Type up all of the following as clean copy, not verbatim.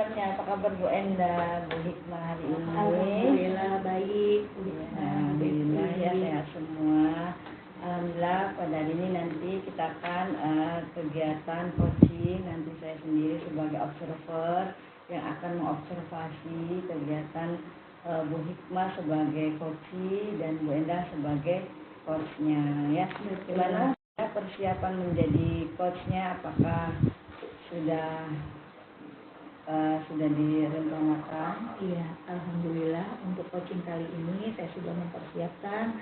kabarnya? Apa kabar Bu Endah, Bu Hikmah hari ini? Alhamdulillah baik. Alhamdulillah ya, sehat semua. Alhamdulillah pada hari ini nanti kita akan kegiatan coaching. Nanti saya sendiri sebagai observer yang akan mengobservasi kegiatan Bu Hikmah sebagai coaching dan Bu Endah sebagai coachnya ya. Gimana persiapan menjadi coachnya? Apakah sudah direncanakan? Iya, alhamdulillah untuk coaching kali ini saya sudah mempersiapkan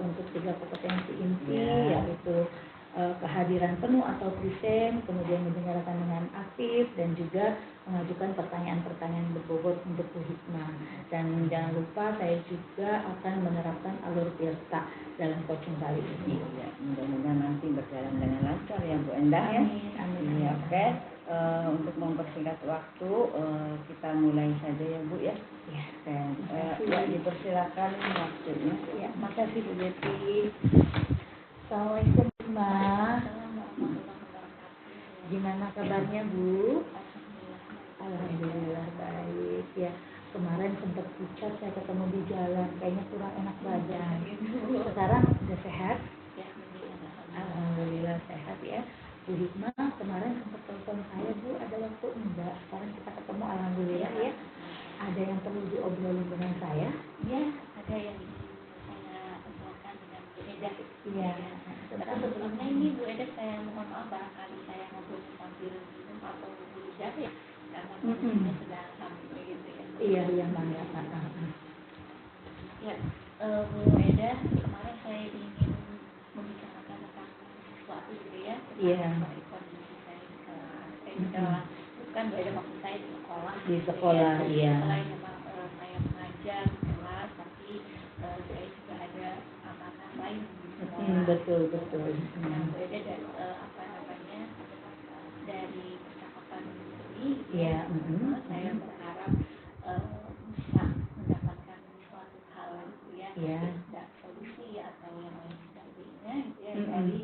untuk 3 kompetensi inti, yaitu kehadiran penuh atau present, kemudian mendengarkan dengan aktif, dan juga mengajukan pertanyaan-pertanyaan berbobot untuk Bu Hikmah. Dan jangan lupa saya juga akan menerapkan alur tirta dalam coaching kali ini. Ya, mudah-mudahan nanti berjalan dengan lancar ya Bu Endah ya. Amin. Ya, oke. Untuk mempersingkat waktu kita mulai saja ya Bu ya. Ya, dipersilakan waktunya. Ya, makasih Bu Betty. Assalamualaikum Hikmah. Gimana kabarnya Bu? Alhamdulillah baik ya. Kemarin sempat pucat saya ketemu di jalan, kayaknya kurang enak badan. Sekarang udah sehat? Alhamdulillah sehat ya. Bu Hikmah kemarin sempat telepon saya, Bu, ada waktu enggak? Sekarang kita ketemu, alhamdulillah ya. Ada yang perlu diobrolin dengan saya? Iya, ada yang saya obrolkan dengan Bu Eda. Iya. Tapi sebelumnya ini Bu Eda, saya mohon maaf barangkali saya ngobrol sambil minum atau berujar ya, karena kondisinya sedang hamil gitu ya. Iya, yang mana? Ya, Bu Eda, kemarin saya ingin membicarakan tentang sesuatu gitu ya, tentang kondisi saya di kelas. Bukan Bu Eda, maksud saya di sekolah. Di sekolah, iya. Selain memang saya mengajar di kelas, tapi saya juga ada amanah lain di sekolah. Betul. Nah, Bu Eda, dari percakapan ini, saya berharap bisa mendapatkan suatu hal gitu ya, dan solusi atau yang lain sebagainya gitu ya, dari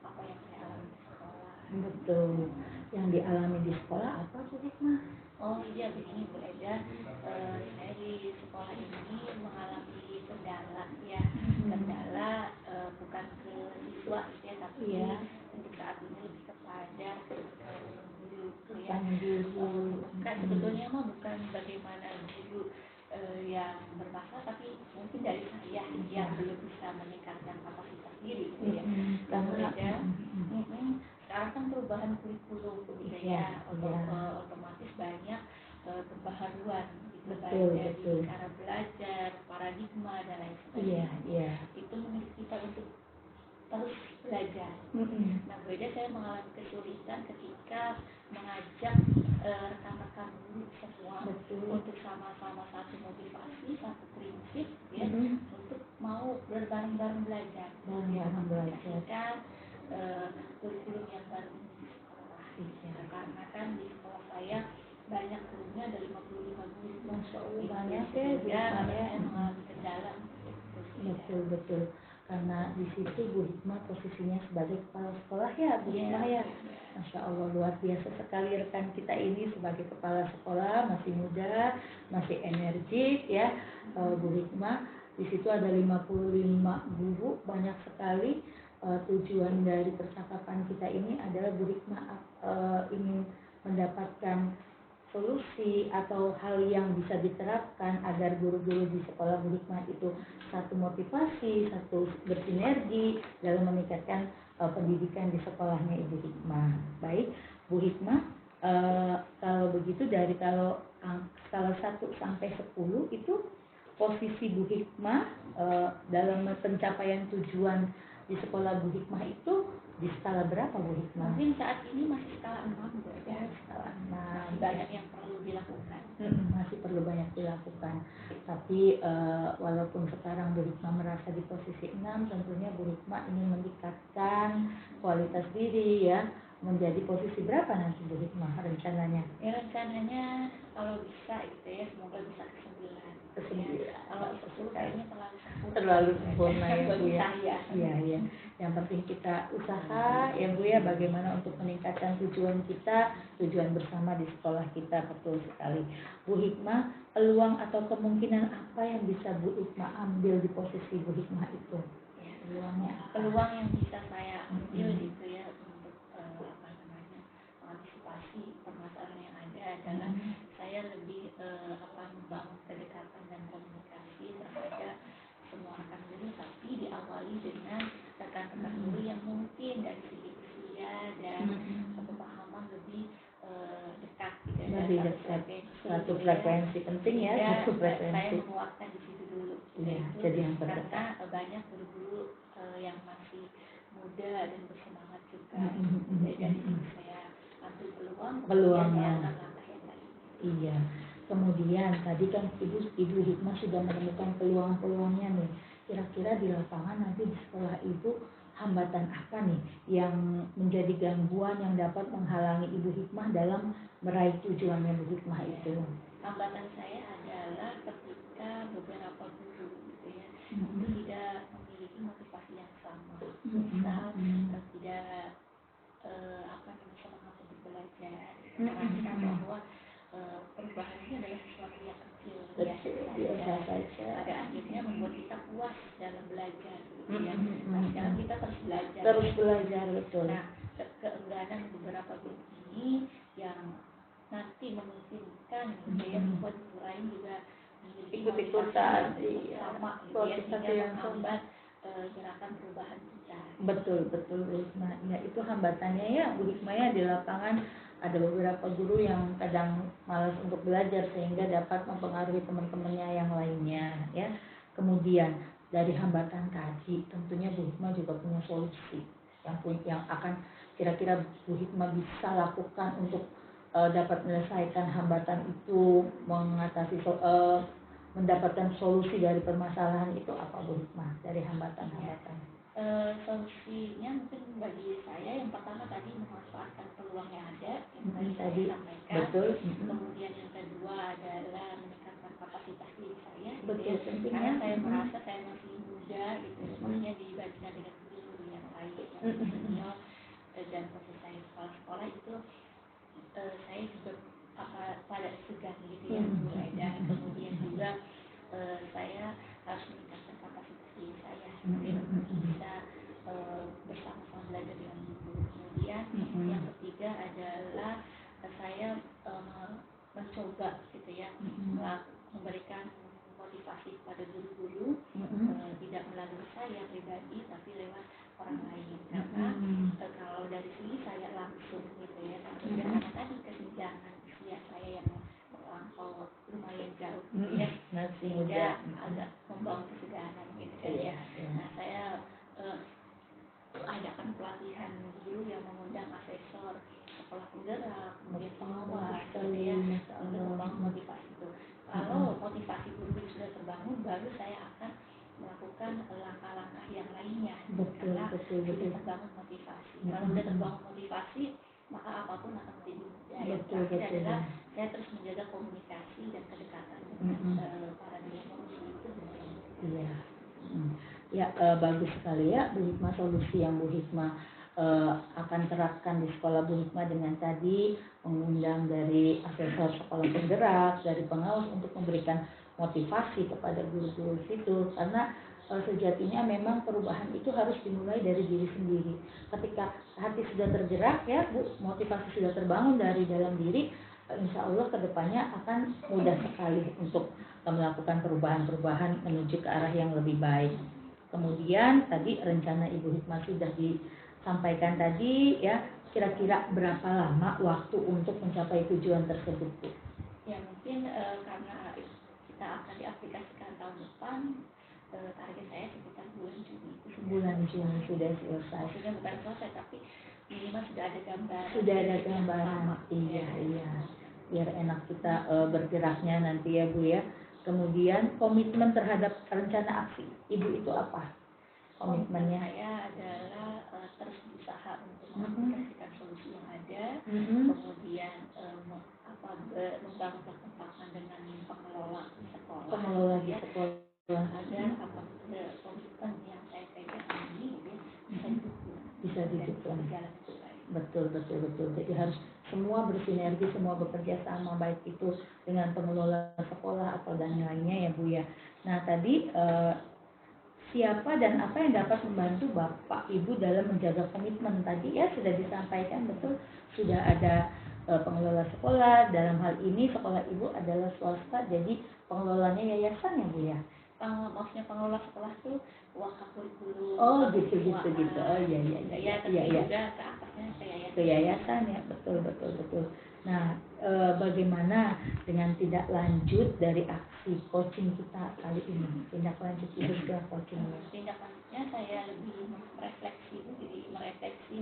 apa yang saya alami di sekolah. Betul. Yang dialami di sekolah apa Bu Hikmah? Oh iya, begini Bu Eda, saya di sekolah ini mengalami kendala ya. Kendala bukan ke siswa ya, tapi untuk saat ini lebih kepada guru ya. Kan sebetulnya mah bukan bagaimana guru yang bermasalah, tapi mungkin dari saya yang belum bisa meningkatkan kapasitas diri gitu ya. Bu Eda, sekarang kan perubahan kurikulum gitu ya, otomatis banyak pembaharuan gitu, baik dari cara belajar, paradigma dan lain sebagainya. Itu menuntut kita untuk terus belajar. Nah, Bu Eda, saya mengalami kesulitan ketika mengajak rekan-rekan guru semua untuk sama-sama satu motivasi, satu prinsip ya, untuk mau berbareng-bareng belajar. Mengaplikasikan kurikulum yang baru di sekolah. Karena kan di sekolah saya banyak gurunya, ada 55 guru. Masya Allah, banyak ya. Saya mengalami kendala. Betul. Karena di situ Bu Hikmah posisinya sebagai kepala sekolah ya, Bu Hikmah ya. Masya Allah, luar biasa sekali rekan kita ini sebagai kepala sekolah, masih muda, masih energik ya. Bu Hikmah, di situ ada 55 guru, banyak sekali. Tujuan dari percakapan kita ini adalah Bu Hikmah ingin mendapatkan solusi atau hal yang bisa diterapkan agar guru-guru di sekolah Bu Hikmah itu satu motivasi, satu bersinergi dalam meningkatkan pendidikan di sekolahnya Ibu Hikmah. Baik, Bu Hikmah, kalau begitu dari kalau skala 1 sampai 10 itu posisi Bu Hikmah dalam pencapaian tujuan di sekolah Bu Hikmah itu di skala berapa Bu Hikmah? Mungkin saat ini masih skala 6 ya. Skala 6. Banyak yang perlu dilakukan. Masih perlu banyak dilakukan. Tapi walaupun sekarang Bu Hikmah merasa di posisi 6, tentunya Bu Hikmah ingin meningkatkan kualitas diri ya, menjadi posisi berapa nanti Bu Hikmah rencananya? Ya rencananya kalau bisa gitu ya, semoga bisa ke 9. Kalau ke 10 kayaknya terlalu sempurna ya Bu bagi ya. saya. Iya ya. Yang penting kita usaha ya Bu ya, bagaimana untuk meningkatkan tujuan kita, tujuan bersama di sekolah kita. Betul sekali. Bu Hikmah, peluang atau kemungkinan apa yang bisa Bu Hikmah ambil di posisi Bu Hikmah itu? Ya, peluangnya apa? Peluang yang bisa saya ambil gitu ya untuk mengantisipasi permasalahan yang ada adalah saya lebih membangun kedekatan dan komunikasi terhadap semua rekan guru, tapi diawali dengan rekan-rekan guru yang mungkin dari segi usia dan pemahaman lebih dekat gitu ya, lebih dekat, satu frekuensi penting ya, satu frekuensi. Saya menguatkan di situ dulu ya, itu, jadi yang karena banyak guru-guru yang masih muda dan bersemangat juga. Jadi dari situ saya ambil peluang yang langkah yang tadi. Iya. Kemudian tadi kan Ibu Hikmah sudah menemukan peluang-peluangnya nih. Kira-kira di lapangan nanti di sekolah Ibu hambatan apa nih yang menjadi gangguan yang dapat menghalangi Ibu Hikmah dalam meraih tujuannya Bu Hikmah itu? Hambatan saya adalah ketika beberapa guru gitu ya, itu tidak memiliki motivasi yang sama. Misal tidak semangat untuk belajar, merasa bahwa perubahan ini adalah sesuatu yang kecil biasa saja. Pada akhirnya membuat kita puas dalam belajar gitu ya. Nah sekarang kita terus belajar. Betul. Nah keengganan beberapa guru ini yang nanti memungkinkan gitu ya membuat guru lain juga ikut-ikutan sama gitu ya, sehingga menghambat gerakan perubahan kita. Betul Bu Hikmah. Ya itu hambatannya ya Bu Hikmah ya, di lapangan ada beberapa guru yang kadang malas untuk belajar sehingga dapat mempengaruhi teman-temannya yang lainnya ya. Kemudian dari hambatan tadi tentunya Bu Hikmah juga punya solusi yang akan kira-kira Bu Hikmah bisa lakukan untuk dapat menyelesaikan hambatan itu, mengatasi mendapatkan solusi dari permasalahan itu. Apa Bu Hikmah dari hambatan-hambatan? Solusinya mungkin bagi saya yang pertama tadi memanfaatkan peluang yang ada yang tadi saya sampaikan. Betul. Kemudian yang kedua adalah meningkatkan kapasitas diri saya. Betul, gitu ya. Karena saya merasa saya masih muda gitu, maksudnya dibandingkan dengan guru yang lain yang senior dan proses saya sekolah itu saya juga pada segan gitu ya mulai, dan kemudian juga saya harus meningkatkan kapasitas diri saya untuk bisa bersama-sama belajar dengan guru. Kemudian yang ketiga adalah saya mencoba gitu ya memberikan motivasi kepada guru-guru, tidak melalui saya pribadi tapi lewat orang lain, karena kalau dari sini saya langsung gitu ya, karena tadi kesenjangan usia saya yang melampau lumayan jauh gitu ya, sehingga agak membangun kesegaran gitu kan ya. Nah saya adakan pelatihan guru yang mengundang asesor sekolah penggerak, kemudian pengawas gitu ya, untuk membangun motivasi itu. Kalau motivasi guru sudah terbangun, baru saya akan melakukan langkah-langkah yang lainnya. Karena sudah terbangun motivasi. Kalau sudah terbangun motivasi, maka apapun akan menjadi mudah. Yang terakhir adalah saya terus menjaga komunikasi dan kedekatan dengan para guru itu. Iya. Ya bagus sekali ya Bu Hikmah, solusi yang Bu Hikmah akan terapkan di sekolah Bu Hikmah dengan tadi mengundang dari asesor sekolah penggerak, dari pengawas untuk memberikan motivasi kepada guru-guru situ, karena sejatinya memang perubahan itu harus dimulai dari diri sendiri. Ketika hati sudah tergerak ya Bu, motivasi sudah terbangun dari dalam diri, insya Allah kedepannya akan mudah sekali untuk melakukan perubahan-perubahan menuju ke arah yang lebih baik. Kemudian tadi rencana Ibu Hikmah sudah disampaikan tadi ya, kira-kira berapa lama waktu untuk mencapai tujuan tersebut Bu? Ya mungkin karena kita akan diaplikasikan tahun depan, target saya sekitar bulan Juni. Bulan Juni sudah selesai. Maksudnya bukan selesai tapi minimal sudah ada gambaran. Sudah ada gambaran. Iya. Biar enak kita bergeraknya nanti ya Bu ya. Kemudian komitmen terhadap rencana aksi Ibu itu apa? Komitmennya saya adalah terus berusaha untuk mengaplikasikan solusi yang ada, kemudian membangun dengan pengelola sekolah, di sekolah agar komitmen yang saya pegang ini bisa didukung. Berjalan dengan baik. Betul. Jadi harus semua bersinergi, semua bekerja sama, baik itu dengan pengelola sekolah atau dan lainnya ya Bu ya. Nah tadi siapa dan apa yang dapat membantu Bapak Ibu dalam menjaga komitmen tadi ya sudah disampaikan betul, sudah ada pengelola sekolah, dalam hal ini sekolah Ibu adalah swasta, jadi pengelolanya yayasan ya Bu ya. Maksudnya pengelola sekolah itu wakaf kurikulum. Oh gitu. Oh iya. Juga ke atasnya ke yayasan ya, betul. Nah, bagaimana dengan tindak lanjut dari aksi coaching kita kali ini? Tindak lanjut itu setelah coaching. Tindak lanjutnya saya lebih merefleksi,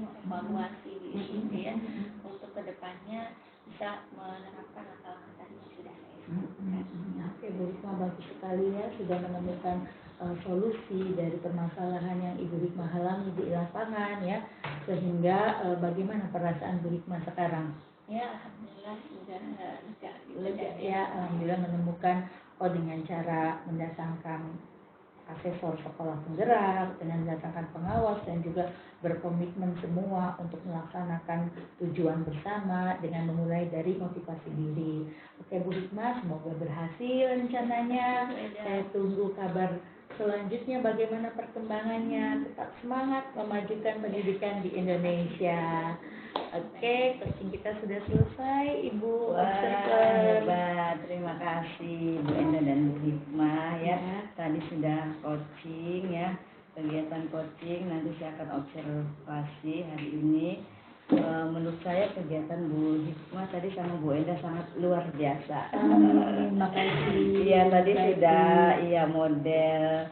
mengevaluasi diri ya, untuk kedepannya bisa menerapkan langkah-langkah tadi yang sudah saya sebutkan. Oke, Bu Hikmah bagus sekali ya sudah menemukan solusi dari permasalahan yang Ibu Hikmah alami di lapangan ya, sehingga bagaimana perasaan Bu Hikmah sekarang? Ya, alhamdulillah sudah lega ya, alhamdulillah menemukan dengan cara mendatangkan asesor sekolah penggerak, dengan mendatangkan pengawas dan juga berkomitmen semua untuk melaksanakan tujuan bersama dengan memulai dari motivasi diri. Oke Bu Hikmah, semoga berhasil rencananya. Saya tunggu kabar selanjutnya bagaimana perkembangannya. Tetap semangat memajukan pendidikan di Indonesia. Oke, coaching kita sudah selesai, Ibu. Hebat, terima kasih Bu Enda dan Bu Hikmah ya. Tadi sudah coaching ya, kegiatan coaching. Nanti saya akan observasi hari ini. Menurut saya kegiatan Bu Hikmah tadi sama Bu Enda sangat luar biasa. Terima kasih. Iya tadi sudah model.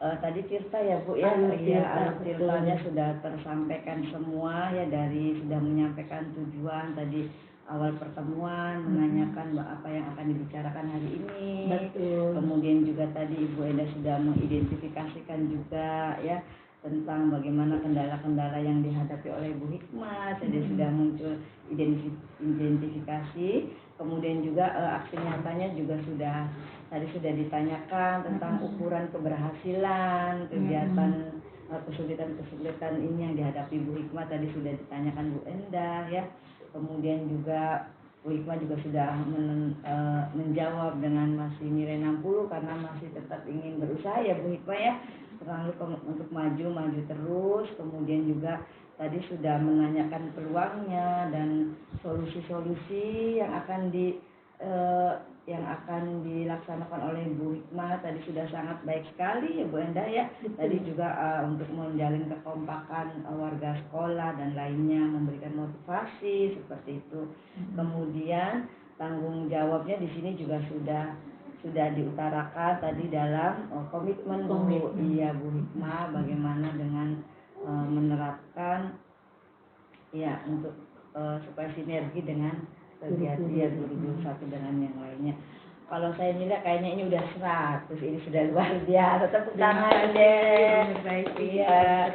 Tadi cerita ya Bu ya, alur ceritanya sudah tersampaikan semua ya, dari sudah menyampaikan tujuan tadi awal pertemuan, menanyakan apa yang akan dibicarakan hari ini. Betul. Kemudian juga tadi Ibu Enda sudah mengidentifikasikan juga ya tentang bagaimana kendala-kendala yang dihadapi oleh Bu Hikmah. Jadi sudah muncul identifikasi. Kemudian juga aksi nyatanya juga tadi sudah ditanyakan tentang ukuran keberhasilan kegiatan kesulitan ini yang dihadapi Bu Hikmah, tadi sudah ditanyakan Bu Enda ya. Kemudian juga Bu Hikmah juga sudah menjawab dengan masih nilai 60 karena masih tetap ingin berusaha ya Bu Hikmah ya, selalu untuk maju terus. Kemudian juga tadi sudah menanyakan peluangnya dan solusi-solusi yang akan dilaksanakan oleh Bu Hikmah. Tadi sudah sangat baik sekali ya Bu Enda ya. Tadi juga untuk menjalin kekompakan warga sekolah dan lainnya, memberikan motivasi seperti itu. Kemudian tanggung jawabnya di sini juga sudah diutarakan tadi dalam komitmen Bu Hikmah, bagaimana dengan menerapkan ya untuk supaya sinergi dengan kegiatan guru satu dengan yang lainnya. Kalau saya nilai kayaknya ini udah 100, ini sudah luar biasa. Tepuk tangan deh. Iya.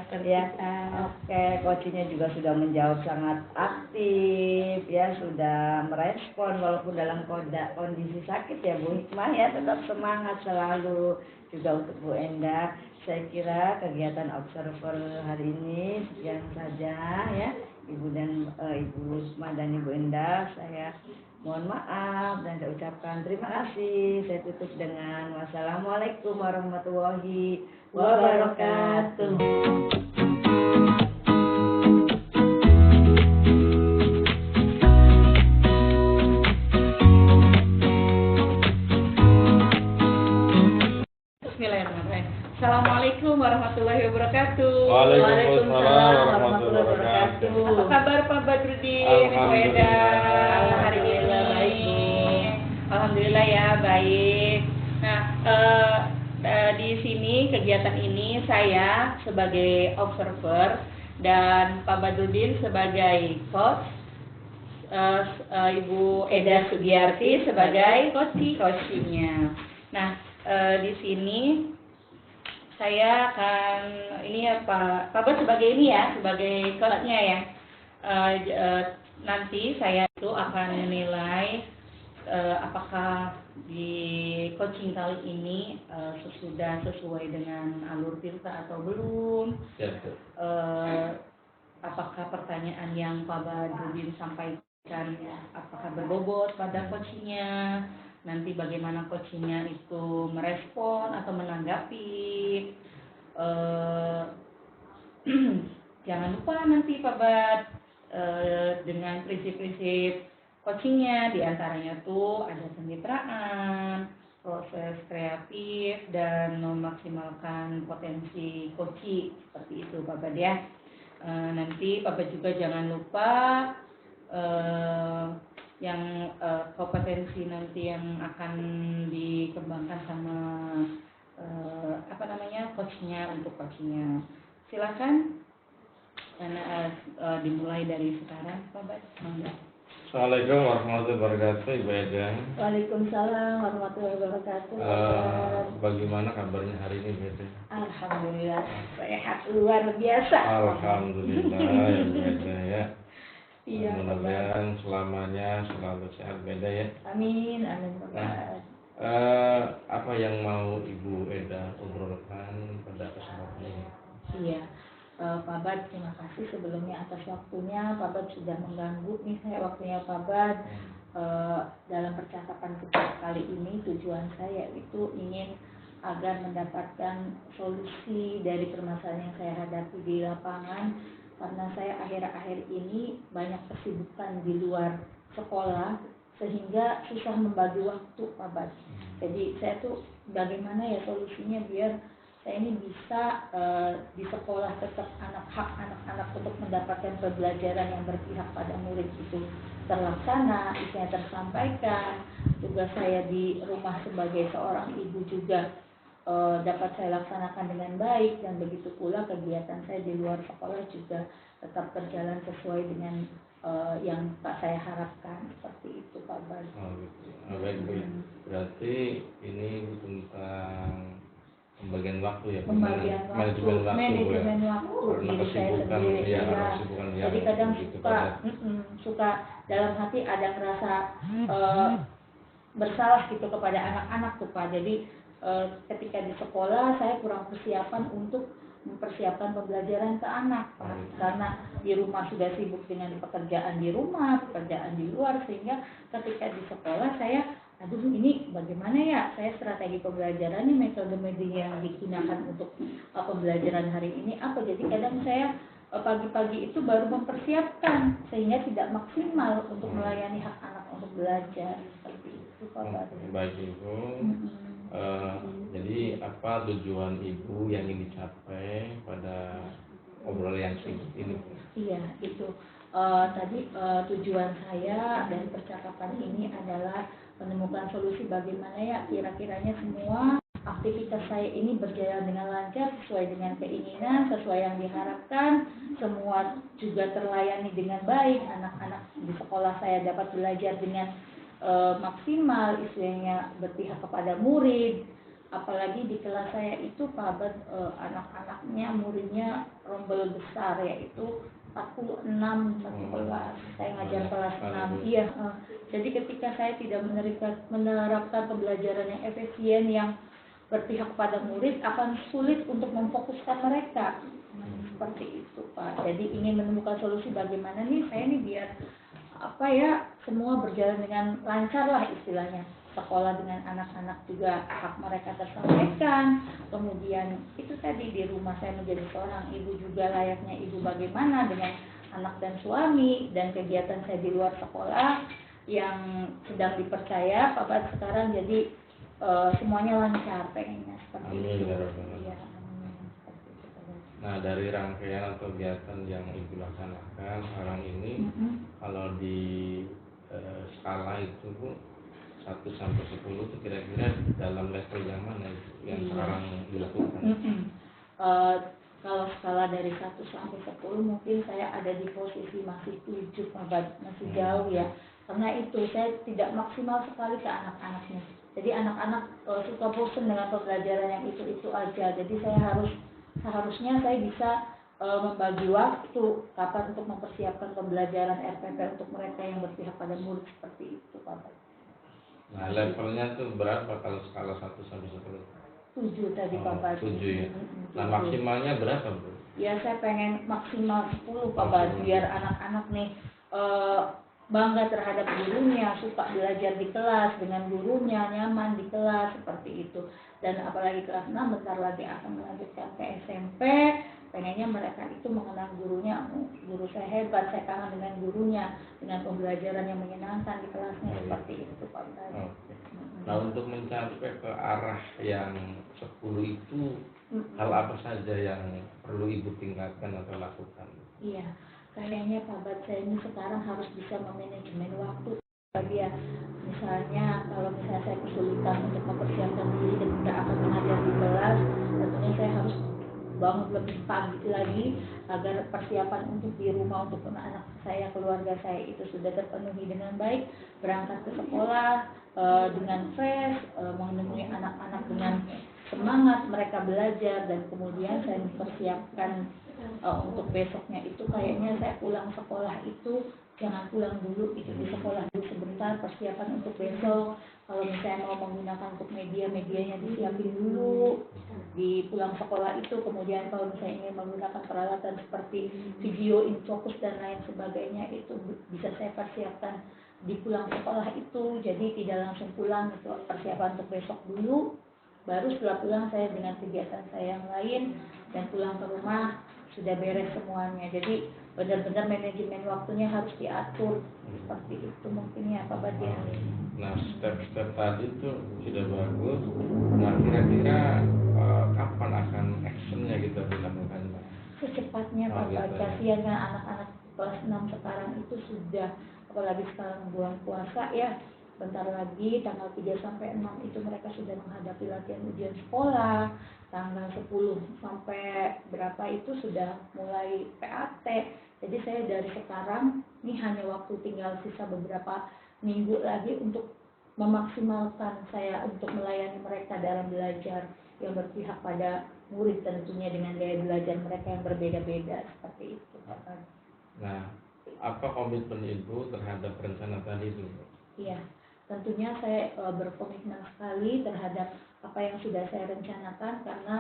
Oke, coachingnya juga sudah menjawab sangat aktif ya, sudah merespon walaupun dalam kondisi sakit ya Bu Hikmah ya, tetap semangat selalu. Juga untuk Bu Enda, saya kira kegiatan observer hari ini sekian saja ya. Ibu Hikmah dan Ibu Enda, saya mohon maaf dan saya ucapkan terima kasih. Saya tutup dengan wassalamualaikum warahmatullahi wabarakatuh. Assalamualaikum warahmatullahi wabarakatuh. Waalaikumsalam warahmatullahi wabarakatuh. Apa kabar Pak Badrudin? Alhamdulillah. Hari ini baik. Alhamdulillah ya baik. Nah, di sini kegiatan ini saya sebagai observer dan Pak Badrudin sebagai coach, Ibu Eda Sugiyarti sebagai coachingnya. Nah, di sini saya akan Pak Bas sebagai sebagai coachnya ya. nanti saya itu akan menilai apakah di coaching kali ini sudah sesuai dengan alur Tirta atau belum. Apakah pertanyaan yang Pak Badrudin sampaikan apakah berbobot pada coachingnya, nanti bagaimana coachingnya itu merespon atau menanggapi. Jangan lupa nanti Pak Bad dengan prinsip-prinsip coachingnya, diantaranya tuh ada kemitraan, proses kreatif, dan memaksimalkan potensi coaching, seperti itu Pak Bad ya. Nanti Pak Bad juga jangan lupa yang kompetensi nanti yang akan dikembangkan sama coachnya untuk coachingnya. Silakan karena dimulai dari sekarang Pak Bad. Assalamualaikum warahmatullahi wabarakatuh, Ibu Eda. Waalaikumsalam warahmatullahi wabarakatuh. Bagaimana kabarnya hari ini, Ibu Eda? Alhamdulillah sehat luar biasa. Alhamdulillah ya, Ibu Eda ya. Iya. Mudah-mudahan selamanya selalu sehat, Ibu Eda ya. Amin, amin Pak Bad. Apa yang mau Ibu Eda obrolkan pada kesempatan ini? Iya. Pak Bad, terima kasih sebelumnya atas waktunya. Pak Bad sudah mengganggu nih saya waktunya Pak Bad. Dalam percakapan kita kali ini tujuan saya itu ingin agar mendapatkan solusi dari permasalahan yang saya hadapi di lapangan, karena saya akhir-akhir ini banyak kesibukan di luar sekolah sehingga susah membagi waktu Pak Bad. Jadi saya tuh bagaimana ya solusinya biar saya ini bisa di sekolah tetap hak anak-anak untuk mendapatkan pembelajaran yang berpihak pada murid itu terlaksana, isinya tersampaikan. Tugas saya di rumah sebagai seorang ibu juga dapat saya laksanakan dengan baik, dan begitu pula kegiatan saya di luar sekolah juga tetap berjalan sesuai dengan yang Pak saya harapkan, seperti itu Pak Bad. Baik Bu, berarti ini tentang pembagian waktu ya, manajemen waktu karena diri saya sendiri. kesibukan Jadi kadang suka dalam hati ada ngerasa bersalah gitu kepada anak-anak tuh Pak. Jadi ketika di sekolah saya kurang persiapan untuk mempersiapkan pembelajaran ke anak Pak, karena di rumah sudah sibuk dengan pekerjaan di rumah, pekerjaan di luar, sehingga ketika di sekolah saya ini bagaimana ya saya strategi pembelajarannya, metode yang digunakan untuk pembelajaran hari ini apa. Jadi kadang saya pagi-pagi itu baru mempersiapkan sehingga tidak maksimal untuk melayani hak anak untuk belajar, seperti itu Pak. Baik Ibu. Jadi apa tujuan Ibu yang ingin dicapai pada obrolan yang singkat ini? Iya, itu tadi tujuan saya dari percakapan ini adalah menemukan solusi bagaimana ya kira-kiranya semua aktivitas saya ini berjalan dengan lancar, sesuai dengan keinginan, sesuai yang diharapkan, semua juga terlayani dengan baik, anak-anak di sekolah saya dapat belajar dengan maksimal, istilahnya berpihak kepada murid. Apalagi di kelas saya itu Pak Bad, anak-anaknya muridnya rombel besar, yaitu 46 satu kelas. Saya ngajar kelas 6. Iya. Jadi ketika saya tidak menerapkan pembelajaran yang efisien, yang berpihak pada murid, akan sulit untuk memfokuskan mereka. Seperti itu Pak. Jadi ingin menemukan solusi bagaimana nih saya nih biar semua berjalan dengan lancar lah istilahnya. Sekolah dengan anak-anak juga hak mereka tersampaikan. Kemudian itu tadi di rumah saya menjadi seorang ibu juga layaknya ibu bagaimana dengan anak dan suami, dan kegiatan saya di luar sekolah yang sedang dipercaya Pak Bad sekarang, jadi semuanya lancar pengennya seperti itu. Ya, nah dari rangkaian atau kegiatan yang Ibu laksanakan sekarang ini, kalau di skala itu Bu 1 sampai 10 itu kira-kira dalam level yang mana yang sekarang dilakukan? Kalau skala dari 1 sampai 10 mungkin saya ada di posisi masih 7 Pak Bad, masih jauh ya. Karena itu saya tidak maksimal sekali ke anak-anaknya. Jadi anak-anak suka bosan dengan pembelajaran yang itu aja. Jadi saya seharusnya saya bisa membagi waktu kapan untuk mempersiapkan pembelajaran RPP untuk mereka yang berpihak pada murid seperti itu Pak Bad. Nah, levelnya tuh berapa kalau skala 1 sampai 10? 7 tadi Pak Bad. 7 ya. Nah, 7. maksimalnya berapa, Bu? Ya saya pengen maksimal 10 Pak Bad, biar anak-anak nih bangga terhadap gurunya, suka belajar di kelas dengan gurunya, nyaman di kelas seperti itu. Dan apalagi kelas 6 bentar lagi akan melanjutkan ke SMP, pengennya mereka itu mengenal gurunya, guru saya hebat, saya kangen dengan gurunya, dengan pembelajaran yang menyenangkan di kelasnya seperti itu Pak Bad. Oke. Nah, untuk mencapai ke arah yang 10 itu hal apa saja yang perlu Ibu tingkatkan atau lakukan? Iya, kayaknya Pak Bad saya ini sekarang harus bisa memanajemen waktu. Ya, misalnya kalau misalnya saya kesulitan untuk mempersiapkan diri dan tidak akan mengajar di kelas, tentunya saya harus bangun lebih pagi lagi agar persiapan untuk di rumah untuk anak-anak saya, keluarga saya itu sudah terpenuhi dengan baik, berangkat ke sekolah dengan fresh, menemui anak-anak dengan semangat mereka belajar, dan kemudian saya mempersiapkan untuk besoknya itu kayaknya saya pulang sekolah itu jangan pulang dulu, itu di sekolah dulu sebentar, persiapan untuk besok. Kalau misalnya mau menggunakan untuk medianya disiapin dulu di pulang sekolah itu. Kemudian kalau misalnya ingin menggunakan peralatan seperti video infocus dan lain sebagainya, itu bisa saya persiapkan di pulang sekolah itu. Jadi tidak langsung pulang, itu persiapan untuk besok dulu, baru setelah pulang saya dengan kegiatan saya yang lain, dan pulang ke rumah sudah beres semuanya. Jadi benar-benar manajemen waktunya harus diatur seperti itu mungkin ya Pak Badia. Nah, step-step tadi itu sudah bagus. Nah, kira-kira kapan akan actionnya gitu dilakukan, Pak? Secepatnya Pak Bad, Gitu. kasihan kan anak-anak kelas 6 sekarang itu sudah, apalagi sekarang bulan puasa ya, bentar lagi tanggal 3 sampai 6 itu mereka sudah menghadapi latihan ujian sekolah, tanggal 10 sampai berapa itu sudah mulai PAT. Jadi saya dari sekarang ini hanya waktu tinggal sisa beberapa minggu lagi untuk memaksimalkan saya untuk melayani mereka dalam belajar yang berpihak pada murid, tentunya dengan gaya belajar mereka yang berbeda-beda seperti itu Pak Bad. Nah, apa komitmen Ibu terhadap rencana tadi itu? Iya, tentunya saya berkomitmen sekali terhadap apa yang sudah saya rencanakan, karena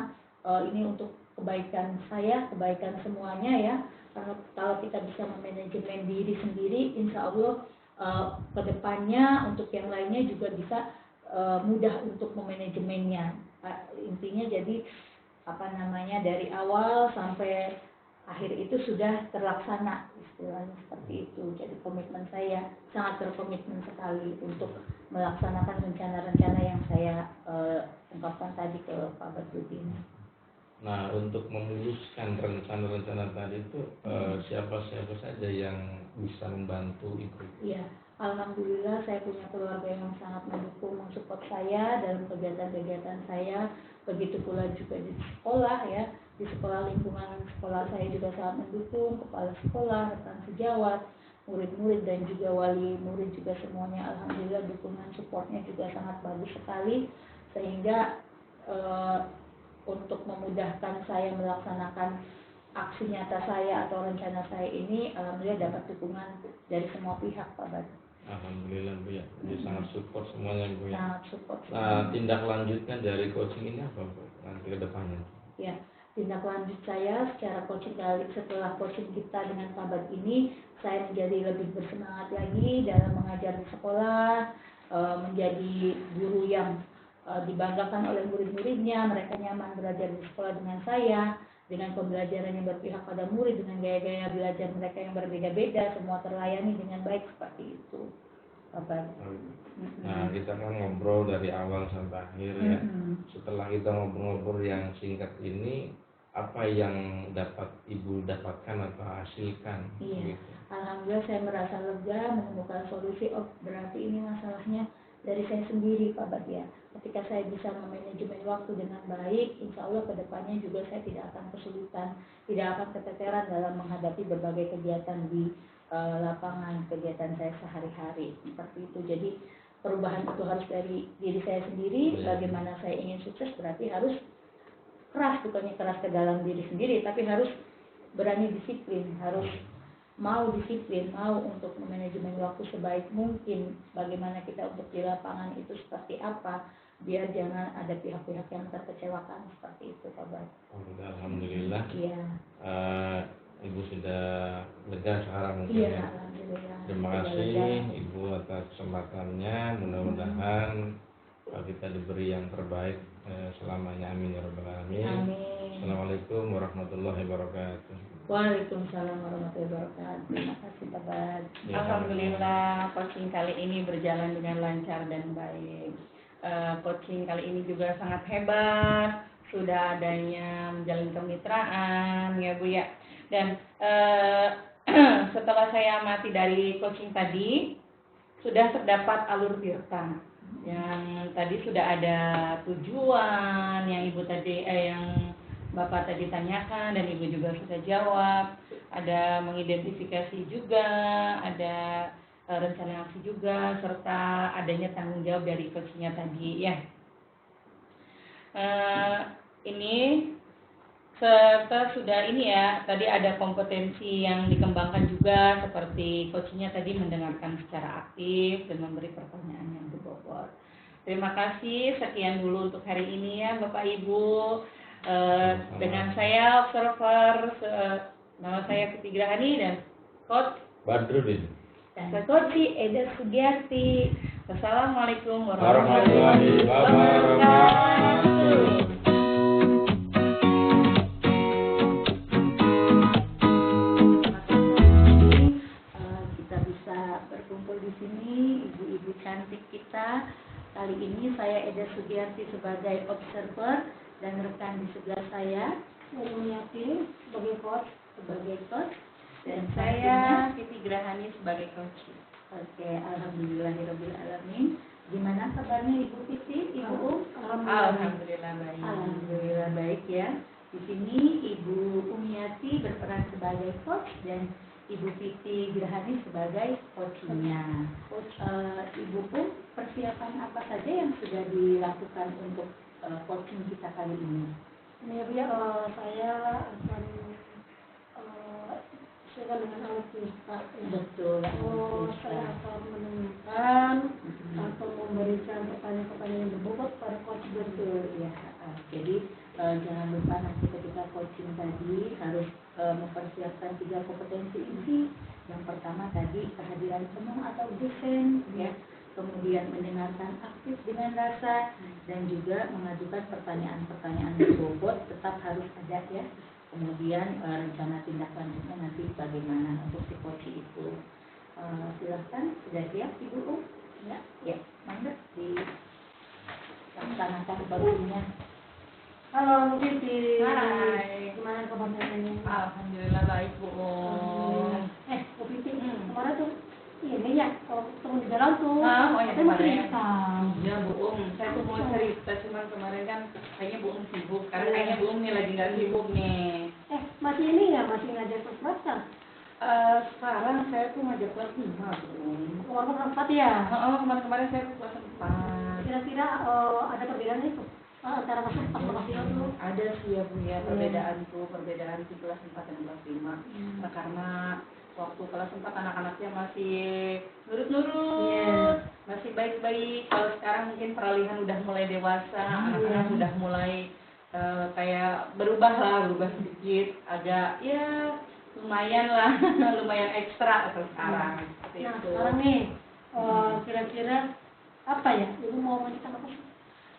ini untuk kebaikan saya, kebaikan semuanya ya. Karena kalau kita bisa memanajemen diri sendiri, insya Allah kedepannya untuk yang lainnya juga bisa mudah untuk memanajemennya. Intinya jadi dari awal sampai akhir itu sudah terlaksana, istilahnya seperti itu. Jadi komitmen saya sangat berkomitmen sekali untuk melaksanakan rencana-rencana yang saya ungkapkan tadi ke Pak Badrudin. Nah, untuk memuluskan rencana-rencana tadi itu siapa-siapa saja yang bisa membantu Ibu? Iya, alhamdulillah saya punya keluarga yang sangat mendukung, mensupport saya dalam kegiatan-kegiatan saya. Begitu pula juga di sekolah ya, di sekolah, lingkungan sekolah saya juga sangat mendukung, kepala sekolah, rekan sejawat, murid-murid dan juga wali murid juga semuanya alhamdulillah dukungan supportnya juga sangat bagus sekali, sehingga untuk memudahkan saya melaksanakan aksi nyata saya atau rencana saya ini, alhamdulillah dapat dukungan dari semua pihak Pak Bad. Alhamdulillah Bu ya, jadi sangat support semuanya Bu ya. Sangat support. Nah, tindak lanjutnya dari coaching ini apa Bu nanti ke depannya? Ya, tindak lanjut saya secara coaching setelah coaching kita dengan Pak Bad ini, saya menjadi lebih bersemangat lagi dalam mengajar di sekolah, menjadi guru yang dibanggakan oleh murid-muridnya, mereka nyaman belajar di sekolah dengan saya, dengan pembelajaran yang berpihak pada murid, dengan gaya-gaya belajar mereka yang berbeda-beda, semua terlayani dengan baik seperti itu. Bapak. Nah, kita kan ngobrol dari awal sampai akhir ya. Setelah kita ngobrol-ngobrol yang singkat ini, apa yang dapat Ibu dapatkan atau hasilkan? Iya, Gitu. alhamdulillah saya merasa lega menemukan solusi. Oh, berarti ini masalahnya dari saya sendiri Pak Bad ya. Ketika saya bisa memanajemen waktu dengan baik, insya Allah kedepannya juga saya tidak akan kesulitan, tidak akan keteteran dalam menghadapi berbagai kegiatan di lapangan, kegiatan saya sehari-hari seperti itu. Jadi perubahan itu harus dari diri saya sendiri. Bagaimana saya ingin sukses berarti harus keras, bukannya keras ke dalam diri sendiri, tapi harus berani disiplin, harus mau disiplin, mau untuk memanajemen waktu sebaik mungkin. Bagaimana kita untuk di lapangan itu seperti apa, biar jangan ada pihak-pihak yang terkecewakan, seperti itu Pak Bas. Alhamdulillah. Iya. Ibu sudah lega sekarang mungkin Iya, ya. alhamdulillah. Terima kasih Ibu atas kesempatannya. Mudah-mudahan kita diberi yang terbaik selamanya. Amin ya rabbal alamin. Amin. Assalamualaikum warahmatullahi wabarakatuh. Waalaikumsalam warahmatullahi wabarakatuh. Terima kasih Pak Bas. Ya, Alhamdulillah, coaching kali ini berjalan dengan lancar dan baik. Coaching kali ini juga sangat hebat, sudah adanya menjalin kemitraan ya Bu ya. Dan setelah saya amati dari coaching tadi, sudah terdapat alur tirta. Yang tadi sudah ada tujuan yang Ibu tadi yang Bapak tadi tanyakan dan Ibu juga sudah jawab. Ada mengidentifikasi juga, ada rencana aksi juga, serta adanya tanggung jawab dari coachingnya tadi ya. Ini serta sudah ini ya, tadi ada kompetensi yang dikembangkan juga, seperti coachingnya tadi mendengarkan secara aktif dan memberi pertanyaan yang berbobot. Terima kasih, sekian dulu untuk hari ini ya Bapak Ibu. Dengan saya observer, nama saya Piti Grahani dan Coach Badrudin. Dan Coach Eda Sugiarti. Wassalamualaikum Warahmatullahi wabarakatuh. Kita bisa berkumpul di sini, ibu-ibu cantik kita. Kali ini saya Eda Sugiarti sebagai observer dan rekan di sebelah saya Mulyati sebagai coach dan saya Piti Grahani sebagai coach. Oke, alhamdulillahirabbil alamin. Gimana kabarnya Ibu Piti, Ibu? Alhamdulillah baik. Alhamdulillah baik ya. Di sini Ibu Umiati berperan sebagai coach dan Ibu Piti Grahani sebagai coachnya. Ibu pun persiapan apa saja yang sudah dilakukan untuk coaching kita kali ini? Ini saya akan sesuaikan dengan alat kita. Betul. Saya akan menemukan atau memberikan pertanyaan-pertanyaan yang berbobot pada coach. Betul ya. Jadi jangan lupa nanti ketika coaching tadi harus mempersiapkan 3 kompetensi inti. Yang pertama tadi kehadiran penuh atau dosen ya. Kemudian mendengarkan aktif dengan rasa dan juga mengajukan pertanyaan-pertanyaan berbobot tetap harus ada ya. Kemudian rencana tindak lanjutnya nanti bagaimana untuk si coach itu. Silahkan, sudah siap Ibu? Ya, mangga dilaksanakan coachingnya. Halo, Bu Piti. Hai. Gimana kabarnya? Alhamdulillah baik Bu. Bu Piti, kemarin tuh ini ya, ketemu di jalan tuh. Oh ya kemarin. Cerita. Ya Bu saya tuh mau cerita, cuman kemarin kan kayaknya Bu sibuk. Karena kayaknya Bu nih lagi nggak sibuk nih. Masih ini nggak? Masih ngajar kelas berapa? Sekarang saya tuh ngajak kelas 5 Bu. Kelas 4 ya? Kemarin saya tuh kelas 4. Kira-kira ada perbedaan itu antara kelas 4 sama kelas 5 tuh? Ada sih ya Bu ya, perbedaan di kelas 4 dan kelas 5. Karena waktu kelas 4 anak-anaknya masih nurut-nurut, masih baik-baik. Kalau sekarang mungkin peralihan udah mulai dewasa, anak-anak udah mulai kayak berubah sedikit, agak ya lumayan lah, lumayan ekstra atau sekarang. Nah sekarang nih, kira-kira apa ya? Ibu mau menceritakan apa sih?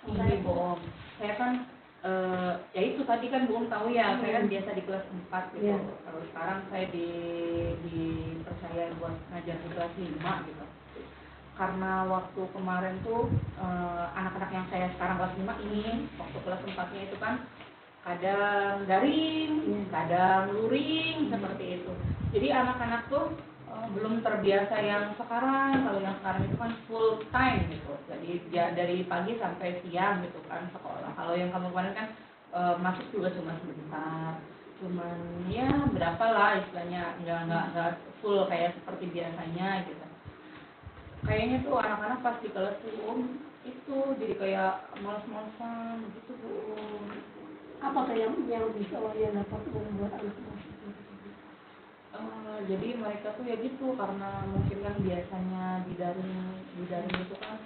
Ini Bu, saya kan ya itu tadi kan Bu tahu ya, saya kan biasa di kelas 4 gitu. Kalau sekarang saya dipercaya buat ngajar di kelas 5 gitu. Karena waktu kemarin tuh anak-anak yang saya sekarang kelas 5 ini, waktu kelas 4-nya itu kan kadang daring, kadang luring seperti itu. Jadi anak-anak tuh belum terbiasa yang sekarang. Kalau yang sekarang itu kan full time gitu, jadi ya dari pagi sampai siang gitu kan sekolah. Kalau yang kemarin kan masuk juga cuma sebentar, cuman ya berapa lah istilahnya, nggak full kayak seperti biasanya gitu. Kayaknya tuh anak-anak pas di kelas itu jadi kayak malas-malasan gitu Bu. Apa tuh yang bisa yang dapat membuat anak masuk? Jadi mereka tuh ya gitu, karena mungkin kan biasanya di daring itu kan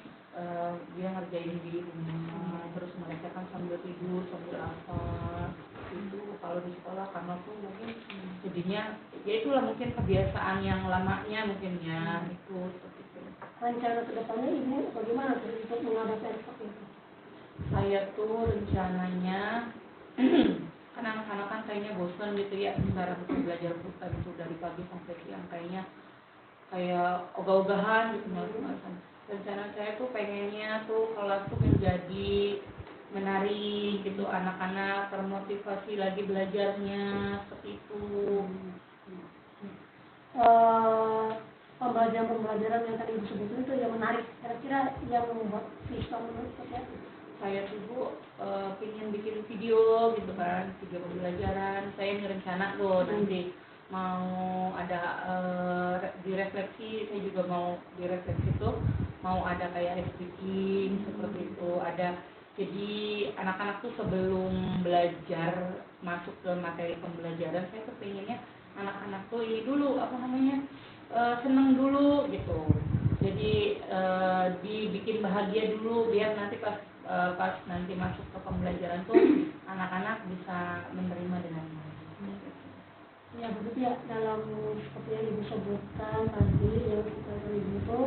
dia ngerjain di rumah, terus mereka kan sambil tidur sambil apa itu. Kalau di sekolah karena tuh mungkin jadinya ya itulah mungkin kebiasaan yang lamanya mungkin ya itu seperti itu. Rencana kedepannya ibu bagaimana tuh untuk menghadapi seperti itu? Saya tuh rencananya kan anak-anak kan kayaknya bosan gitu ya sekarang tuh belajar full tuh dari pagi sampai siang, kayaknya kayak ogah-ogahan gitu males-malesan. Rencana saya tuh pengennya tuh kelas tuh menjadi menarik gitu, anak-anak termotivasi lagi belajarnya seperti itu. Pembelajaran yang tadi disebutkan itu yang menarik, kira-kira yang membuat siswa menurut seperti apa? Saya tuh pengen bikin video gitu kan, video pembelajaran. Saya ngerencana tuh nanti mau ada direfleksi, saya juga mau direfleksi tuh mau ada kayak speaking seperti itu. Ada jadi anak-anak tuh sebelum belajar masuk ke materi pembelajaran, saya tuh pengennya anak-anak tuh ini dulu apa namanya seneng dulu gitu. Jadi dibikin bahagia dulu biar nanti pas nanti masuk ke pembelajaran tuh anak-anak bisa menerima dengan baik. Ya begitu ya, dalam seperti yang ibu sebutkan tadi yang kita dari ibu itu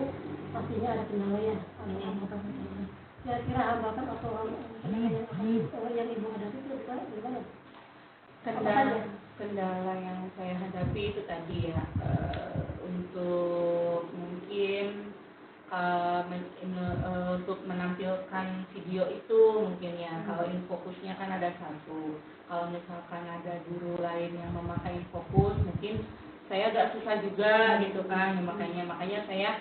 pastinya ada kendala ya, ada hambatan. Kira-kira hambatan atau kendala yang ibu hadapi itu gimana? Kendala yang saya hadapi itu tadi ya, untuk mungkin untuk menampilkan video itu mungkin ya, kalau infokusnya kan ada satu, kalau misalkan ada guru lain yang memakai infokus mungkin saya agak susah juga gitu kan, makanya saya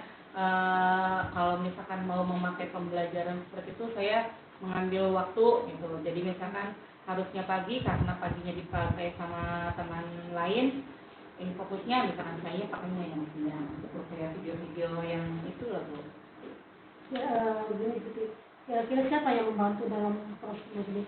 kalau misalkan mau memakai pembelajaran seperti itu saya mengambil waktu gitu. Jadi misalkan harusnya pagi karena paginya dipakai sama teman lain, infokusnya misalkan saya pakainya yang siang untuk kayak video-video yang itu loh Bu. Ya begini gitu. Kira-kira siapa yang membantu dalam proses ini?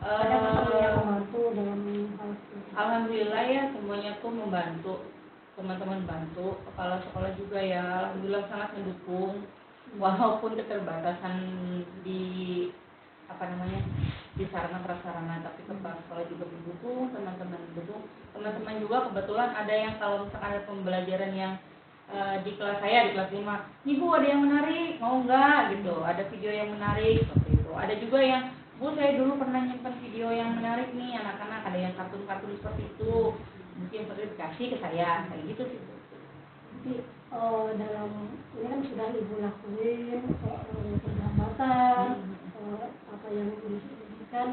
Yang membantu dalam hal itu? Alhamdulillah ya, semuanya tuh membantu, teman-teman bantu, kepala sekolah juga ya alhamdulillah sangat mendukung, walaupun keterbatasan di apa namanya di sarana prasarana, tapi kepala sekolah juga mendukung, teman-teman mendukung. Teman-teman juga kebetulan ada yang kalau misalkan ada pembelajaran yang di kelas saya, di kelas 5, nih Bu ada yang menarik, mau nggak gitu, ada video yang menarik seperti itu. Ada juga yang, Bu saya dulu pernah nyimpan video yang menarik nih anak-anak, ada yang kartun-kartun seperti itu, mungkin perlu dikasih ke saya, kayak gitu sih. Jadi dalam ini kan sudah ibu lakuin persahabatan, apa yang disebutkan,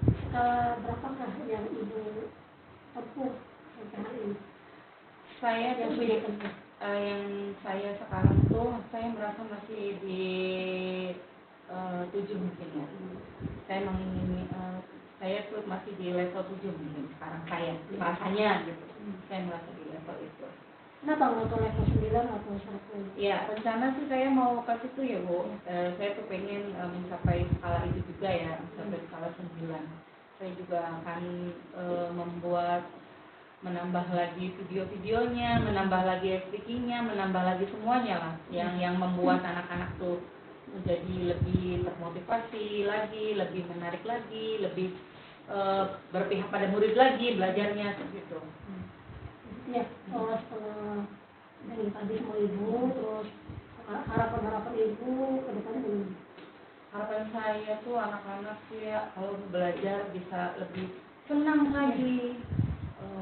skala berapakah yang ibu tempuh sampai hari ini? Saya tuh yang saya sekarang tuh saya merasa masih di 7 mungkin ya. Saya mengingini saya tuh masih di level 7 mungkin sekarang saya rasanya gitu. Saya merasa di level itu. Kenapa nggak ke level 9 atau 1? Ya rencana sih saya mau ke situ ya Bu. Saya tuh pengen mencapai skala itu juga ya, sampai skala 9. Saya juga akan menambah lagi video-videonya, menambah lagi speakingnya, menambah lagi semuanya lah, yang membuat anak-anak tuh menjadi lebih termotivasi lagi, lebih menarik lagi, lebih berpihak pada murid lagi belajarnya seperti itu. Ya, setelah dari tadi sama ibu, terus harapan ibu ke depannya bagaimana? Harapan saya tuh anak-anak sih ya kalau belajar bisa lebih senang lagi.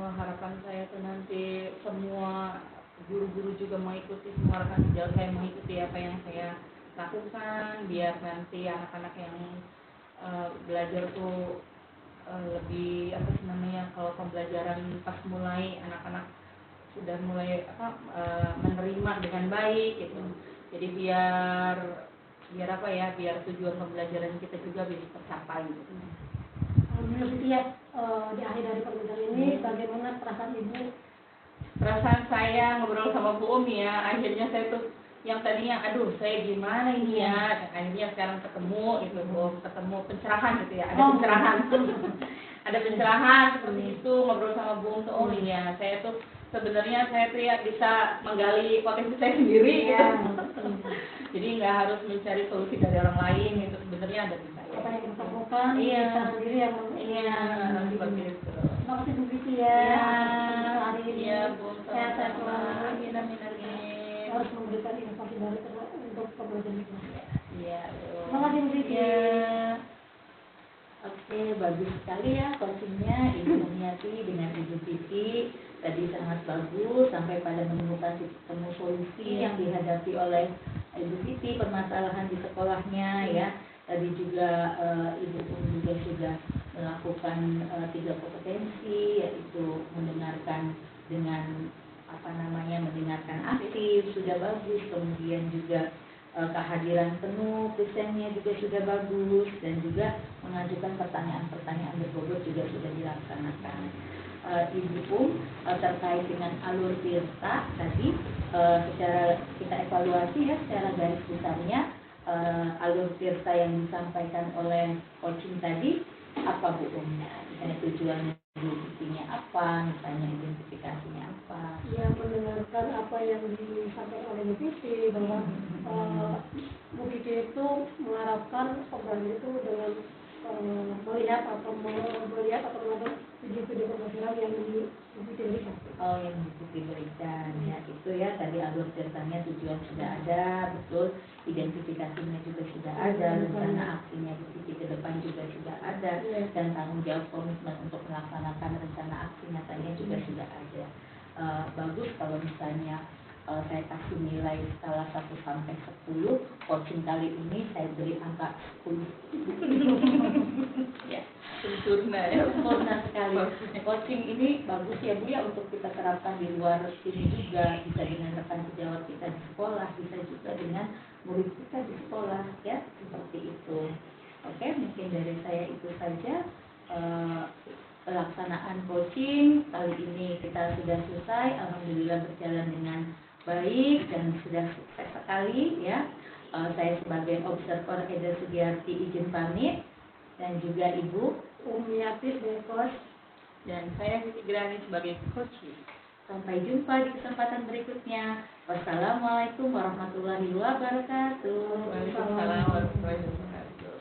Harapan saya tuh nanti semua guru-guru juga mengikuti, semua rekan sejauh saya mengikuti apa yang saya lakukan, biar nanti anak-anak yang belajar tuh lebih apa sih namanya, kalau pembelajaran pas mulai anak-anak sudah mulai menerima dengan baik gitu. Jadi biar apa ya, biar tujuan pembelajaran kita juga bisa tercapai gitu. Alhamdulillah ya, di akhir dari perbincangan ini bagaimana perasaan ibu? Perasaan saya ngobrol sama Bu Umi ya, akhirnya saya tuh yang tadinya aduh saya gimana ini ya, akhirnya sekarang ketemu gitu, ketemu pencerahan gitu ya, ada pencerahan. Ada pencerahan seperti itu, ngobrol sama Bung tuh, oh iya saya tuh sebenarnya saya tuh ya bisa menggali potensi saya sendiri gitu. Jadi nggak harus mencari solusi dari orang lain gitu, sebenarnya ada di saya. Apa yang kita lakukan, Iya, kita sendiri yang seperti itu. Terima kasih Bu Siti ya. Hari ini Iya, Bu, sehat-sehat sama-sama. selalu. Amin, amin, amin. Harus memberikan inovasi baru untuk pembelajaran kita. Iya, Terima kasih Bu Siti. Iya. Oke, bagus sekali ya coachingnya Ibu Umiati dengan Ibu Siti. Tadi sangat bagus sampai pada menemukan temu solusi yang dihadapi oleh Ibu Siti permasalahan di sekolahnya ya. Tadi juga Ibu juga sudah melakukan 3 kompetensi, yaitu mendengarkan dengan mendengarkan aktif sudah bagus, kemudian juga kehadiran penuh presennya juga sudah bagus, dan juga mengajukan pertanyaan-pertanyaan berbobot juga sudah dilaksanakan. Ibu terkait dengan alur tirta tadi secara kita evaluasi ya secara garis besarnya alur tirta yang disampaikan oleh coaching tadi apa Bu misalnya tujuannya intinya apa, misalnya identifikasinya apa. Ya, mendengarkan apa yang disampaikan oleh Bu Siti bahwa Bu Siti itu mengharapkan obrolan itu dengan melihat atau menonton video-video pembelajaran yang Bu Siti berikan. Oh, yang Bu Siti berikan ya itu ya tadi alur ceritanya tujuan sudah ada, betul, identifikasinya juga sudah ada, rencana aksinya Bu Siti ke depan juga sudah ada, dan tanggung jawab komitmen untuk melaksanakan rencana aksi nyatanya juga sudah ada. Bagus kalau misalnya saya kasih nilai skala 1 sampai 10, coaching kali ini saya beri angka 10. Ya, Sempurna ya. sempurna sekali. Coaching ini bagus ya Bu ya untuk kita terapkan di luar sini juga, bisa dengan rekan sejawat kita di sekolah, bisa juga dengan murid kita di sekolah ya, seperti itu. Oke, mungkin dari saya itu saja. Pelaksanaan coaching kali ini kita sudah selesai, alhamdulillah berjalan dengan baik dan sudah sukses sekali ya. Saya sebagai observer Eda Sugiarti izin pamit, dan juga Ibu Umiati sebagai coach, Dan saya Siti Grani sebagai coach. sampai jumpa di kesempatan berikutnya. Wassalamualaikum warahmatullahi wabarakatuh. Waalaikumsalam warahmatullahi wabarakatuh.